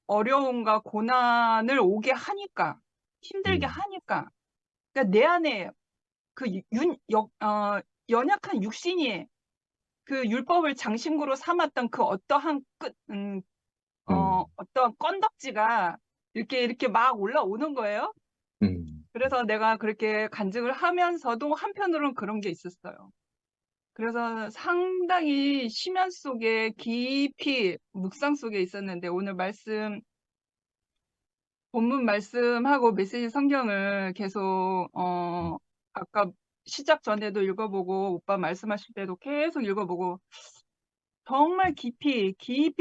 어려움과 고난을 오게 하니까, 힘들게 하니까, 그러니까 내 안에 그 연약한 육신이 그 율법을 장신구로 삼았던 그 어떠한 어떤 건덕지가 이렇게 막 올라오는 거예요. 그래서 내가 그렇게 간증을 하면서도 한편으로는 그런 게 있었어요. 그래서 상당히 심연 속에 깊이 묵상 속에 있었는데 오늘 본문 말씀하고 메시지 성경을 계속 아까 시작 전에도 읽어보고 오빠 말씀하실 때도 계속 읽어보고 정말 깊이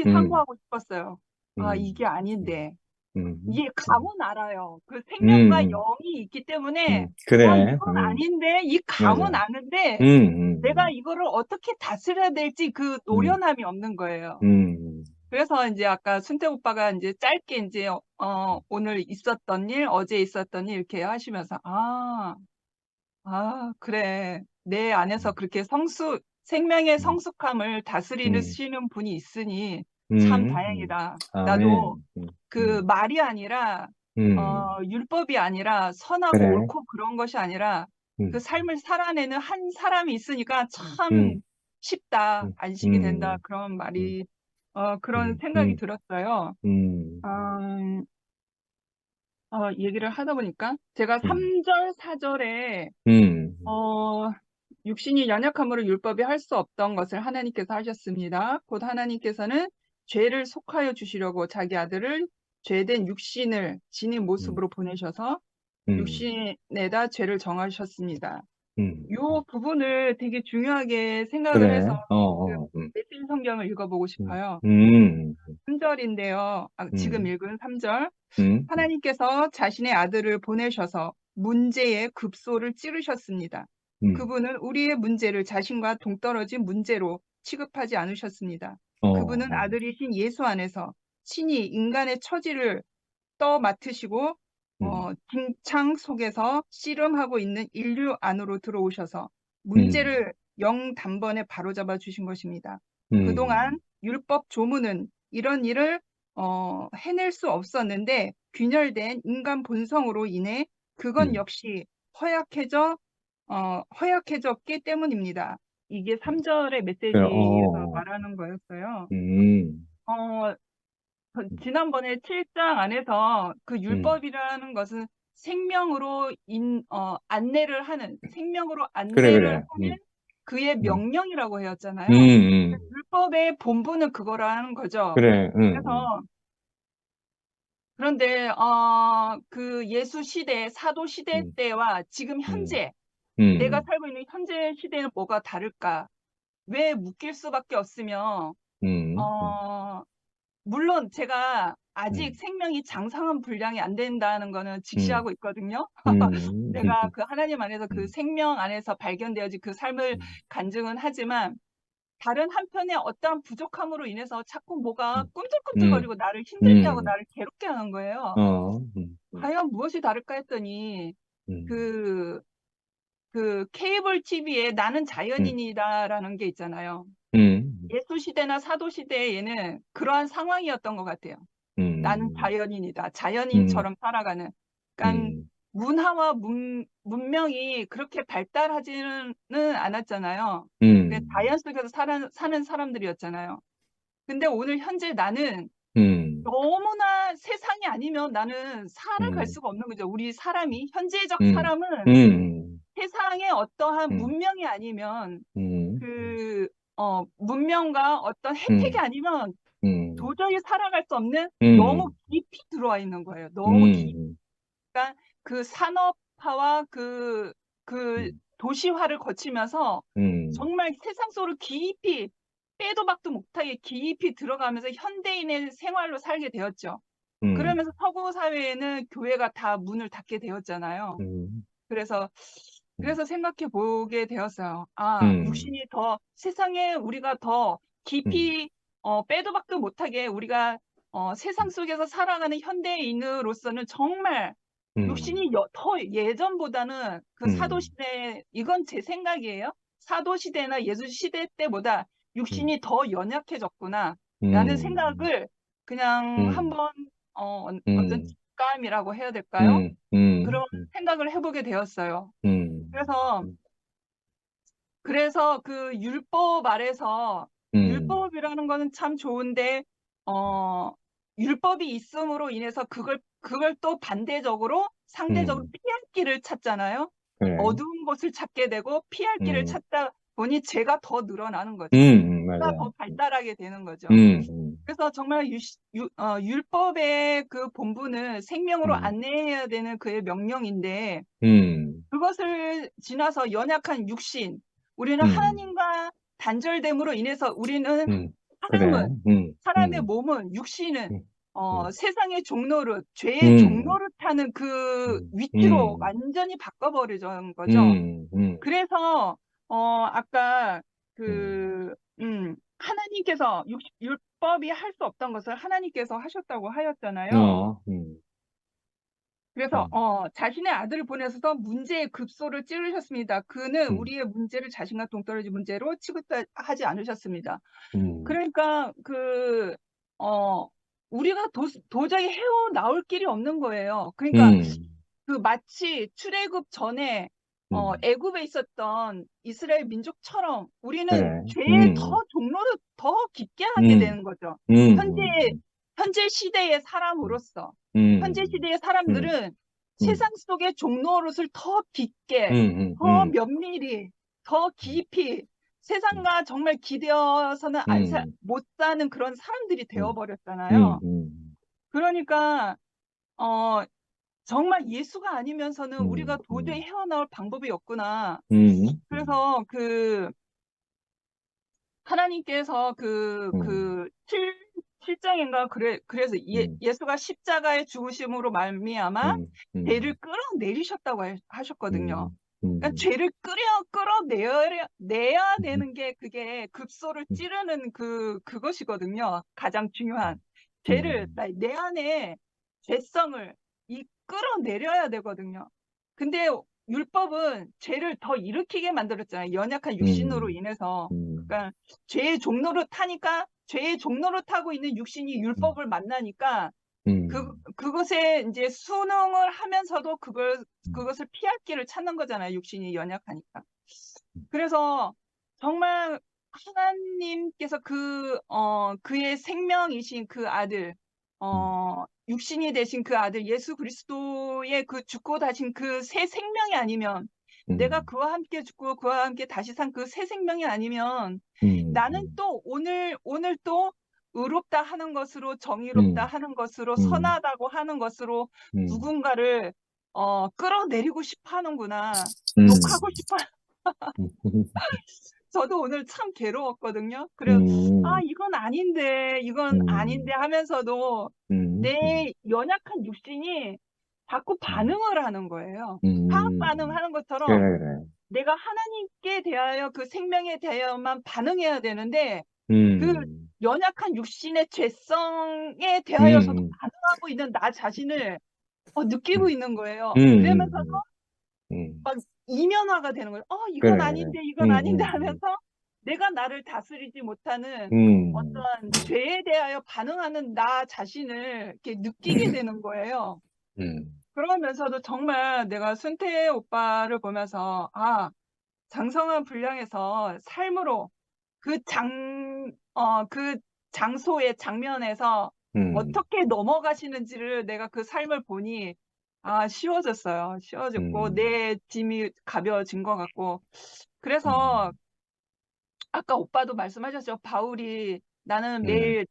상고하고 싶었어요. 아, 이게 아닌데. 이게 감은 알아요. 그 생명과 영이 있기 때문에 그래. 이건 아닌데 이 감은 맞아. 아는데 내가 이거를 어떻게 다스려야 될지 그 노련함이 없는 거예요. 그래서 이제 아까 순태 오빠가 이제 짧게 이제 오늘 있었던 일, 어제 있었던 일 이렇게 하시면서 그래. 내 안에서 그렇게 생명의 성숙함을 다스리시는 분이 있으니 참 다행이다. 나도 그 말이 아니라 율법이 아니라 선하고 그래. 옳고 그런 것이 아니라 그 삶을 살아내는 한 사람이 있으니까 참 쉽다, 안식이 된다 그런 말이 그런 생각이 들었어요. 얘기를 하다 보니까 제가 3절, 4절에 육신이 연약함으로 율법이 할 수 없던 것을 하나님께서 하셨습니다. 곧 하나님께서는 죄를 속하여 주시려고 자기 아들을 죄된 육신을 지닌 모습으로 보내셔서 육신에다 죄를 정하셨습니다. 요 부분을 되게 중요하게 생각을 그래. 해서 메시지 성경을 읽어보고 싶어요. 3절인데요. 지금 읽은 3절. 하나님께서 자신의 아들을 보내셔서 문제의 급소를 찌르셨습니다. 그분은 우리의 문제를 자신과 동떨어진 문제로 취급하지 않으셨습니다. 그분은 아들이신 예수 안에서 친히 인간의 처지를 맡으시고 빙창 속에서 씨름하고 있는 인류 안으로 들어오셔서 문제를 영단번에 바로잡아 주신 것입니다. 그동안 율법 조문은 이런 일을 해낼 수 없었는데 균열된 인간 본성으로 인해 그건 역시 허약해졌기 때문입니다. 이게 3절의 메시지에서 말하는 거였어요. 지난번에 7장 안에서 그 율법이라는 것은 생명으로 안내를 하는 그래. 하는 그의 명령이라고 하였잖아요. 율법의 본분은 그거라는 거죠. 그래. 그런데 그 예수 시대, 사도 시대 때와 지금 현재 내가 살고 있는 현재 시대는 뭐가 다를까? 왜 묶일 수밖에 없으며 물론 제가 아직 생명이 장성한 분량이 안 된다는 거는 직시하고 있거든요. 내가 그 하나님 안에서 그 생명 안에서 발견되어진 그 삶을 간증은 하지만 다른 한편에 어떠한 부족함으로 인해서 자꾸 뭐가 꿈틀꿈틀거리고 나를 힘들게 하고 나를 괴롭게 하는 거예요. 과연 무엇이 다를까 했더니 그 케이블 TV에 나는 자연인이다라는 게 있잖아요. 예수 시대나 사도 시대에는 그러한 상황이었던 것 같아요. 나는 자연인이다. 자연인처럼 살아가는. 그러니까 문화와 문명이 그렇게 발달하지는 않았잖아요. 자연 속에서 사는 사람들이었잖아요. 근데 오늘 현재 나는 너무나 세상이 아니면 나는 살아갈 수가 없는 거죠. 우리 사람이, 현재적 사람은 세상의 어떠한 문명이 아니면 문명과 어떤 혜택이 아니면 도저히 살아갈 수 없는 너무 깊이 들어와 있는 거예요. 너무 깊이. 그러니까 그 산업화와 그 도시화를 거치면서 정말 세상 속으로 깊이 빼도 박도 못하게 깊이 들어가면서 현대인의 생활로 살게 되었죠. 그러면서 서구 사회에는 교회가 다 문을 닫게 되었잖아요. 그래서 생각해 보게 되었어요. 육신이 더 세상에 우리가 더 깊이 빼도 박도 못하게 우리가 세상 속에서 살아가는 현대인으로서는 정말 육신이 더 예전보다는 그 사도시대, 이건 제 생각이에요. 사도시대나 예수시대 때보다 육신이 더 연약해졌구나 라는 생각을 그냥 한번 어떤 직감이라고 해야 될까요? 그런 생각을 해보게 되었어요. 그래서 그 율법 아래서 율법이라는 거는 참 좋은데 율법이 있음으로 인해서 그걸 또 반대적으로 상대적으로 피할 길을 찾잖아요. 그래. 어두운 곳을 찾게 되고 피할 길을 찾다 보니 죄가 더 늘어나는 거죠. 죄가 더 맞아요. 발달하게 되는 거죠. 그래서 정말 율법의 그 본분은 생명으로 안내해야 되는 그의 명령인데 그것을 지나서 연약한 육신, 우리는 하나님과 단절됨으로 인해서 우리는 그래. 사람의 몸은 육신은 세상의 종노릇, 죄의 종노릇하는 그 위치로 완전히 바꿔버리는 거죠. 그래서 아까 그 하나님께서 율법이 할 수 없던 것을 하나님께서 하셨다고 하였잖아요. 그래서 자신의 아들을 보내셔서 문제의 급소를 찌르셨습니다. 그는 우리의 문제를 자신과 동떨어진 문제로 취급하지 않으셨습니다. 그러니까 우리가 도저히 헤어나올 길이 없는 거예요. 그러니까 그 마치 출애굽 전에 애굽에 있었던 이스라엘 민족처럼 우리는 그래. 죄의 종로를 더 깊게 하게 되는 거죠. 현재 시대의 사람으로서 현재 시대의 사람들은 세상 속의 종노릇을 더 깊게, 더 면밀히, 더 깊이 세상과 정말 기대어서는 못 사는 그런 사람들이 되어버렸잖아요. 그러니까 정말 예수가 아니면서는 우리가 도저히 헤어나올 방법이 없구나. 그래서 하나님께서 7장인가 그래서 예수가 십자가의 죽으심으로 말미암아 죄를 끌어내리셨다고 하셨거든요. 그러니까 죄를 끌어내야 되는 게 그게 급소를 찌르는 그것이거든요. 가장 중요한 죄를 내 안에 죄성을 끌어내려야 되거든요. 근데 율법은 죄를 더 일으키게 만들었잖아요. 연약한 육신으로 인해서. 그러니까 죄의 종로를 타니까 죄의 종로를 타고 있는 육신이 율법을 만나니까 그것에 이제 순응을 하면서도 그것을 피할 길을 찾는 거잖아요. 육신이 연약하니까. 그래서 정말 하나님께서 그의 생명이신 그 아들, 육신이 되신 그 아들 예수 그리스도의 그 죽고 다신 그 새 생명이 아니면 내가 그와 함께 죽고 그와 함께 다시 산 그 새 생명이 아니면 나는 또 오늘 또 의롭다 하는 것으로 정의롭다 하는 것으로 선하다고 하는 것으로 누군가를 끌어내리고 싶어 하는구나. 욕하고 싶어. 저도 오늘 참 괴로웠거든요. 그래서 이건 아닌데 하면서도 내 연약한 육신이 자꾸 반응을 하는 거예요. 화학 반응하는 것처럼 그래. 내가 하나님께 대하여 그 생명에 대하여만 반응해야 되는데 그 연약한 육신의 죄성에 대하여서도 반응하고 있는 나 자신을 느끼고 있는 거예요. 그러면서도 막 이면화가 되는 거예요. 이건 아닌데 하면서 내가 나를 다스리지 못하는 어떤 죄에 대하여 반응하는 나 자신을 이렇게 느끼게 되는 거예요. 그러면서도 정말 내가 순태 오빠를 보면서 장성한 분량에서 삶으로 그 장소의 장면에서 어떻게 넘어가시는지를 내가 그 삶을 보니 쉬워졌어요. 쉬워졌고 내 짐이 가벼워진 것 같고 그래서 아까 오빠도 말씀하셨죠. 바울이 나는 매일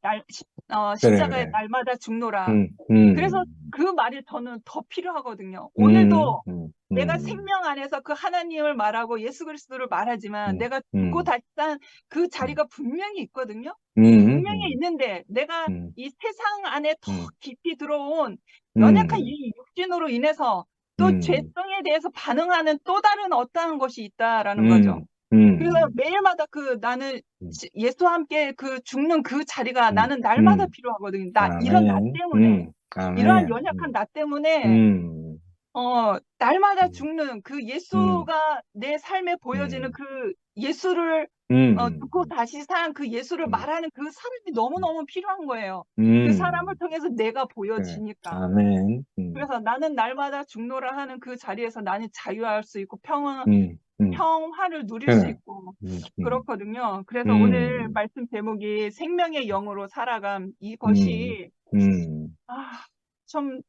십자가에 그래. 날마다 죽노라. 그래서 그 말이 저는 더 필요하거든요. 오늘도 내가 생명 안에서 그 하나님을 말하고 예수 그리스도를 말하지만 내가 죽고 다시 산 그 자리가 분명히 있거든요. 분명히 있는데 내가 이 세상 안에 더 깊이 들어온 연약한 이 육신으로 인해서 또 죄성에 대해서 반응하는 또 다른 어떠한 것이 있다라는 거죠. 그래서 매일마다 나는 예수와 함께 죽는 그 자리가 나는 날마다 필요하거든요. 이런 나 때문에, 이러한 연약한 나 때문에, 날마다 죽는 그 예수가 내 삶에 보여지는 그 예수를 듣고 다시 산 그 예수를 말하는 그 사람이 너무너무 필요한 거예요. 그 음. 사람을 통해서 내가 그래. 보여지니까. 아멘. 그래서 나는 날마다 중노라 하는 그 자리에서 나는 자유할 수 있고 평화를 누릴 수 그래. 있고 그렇거든요. 그래서 음. 오늘 말씀 제목이 생명의 영으로 살아감, 이것이 아,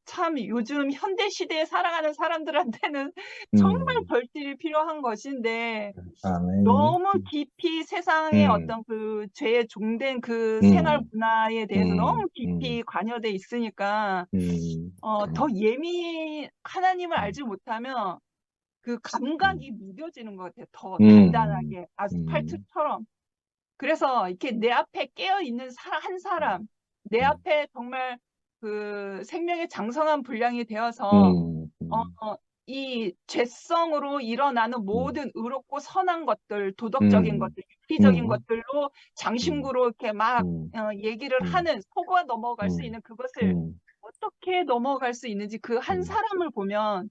참 요즘 현대 시대에 살아가는 사람들한테는 정말 절실히 필요한 것인데 아멘. 너무 깊이 세상의 어떤 그 죄에 종된 그 생활 문화에 대해서 너무 깊이 관여돼 있으니까 더 하나님을 알지 못하면 그 감각이 무뎌지는 것 같아요. 더 단단하게 아스팔트처럼. 그래서 이렇게 내 앞에 깨어 있는 한 사람, 내 앞에 정말 그 생명의 장성한 분량이 되어서 이 죄성으로 일어나는 모든 의롭고 선한 것들, 도덕적인 것들, 윤리적인 것들로 장신구로 이렇게 막 얘기를 하는 속아 넘어갈 수 있는 그것을 어떻게 넘어갈 수 있는지 그 한 사람을 보면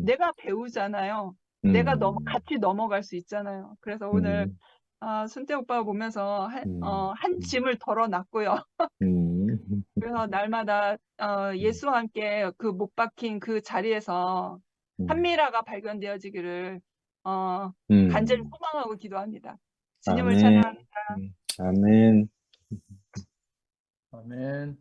내가 배우잖아요. 내가 같이 넘어갈 수 있잖아요. 그래서 오늘 순태 오빠가 보면서 한 짐을 덜어놨고요. 그래서 날마다 예수와 함께 그 못 박힌 그 자리에서 한미라가 발견되어지기를 간절히 소망하고 기도합니다. 주님을 아멘. 찬양합니다. 아멘. 아멘.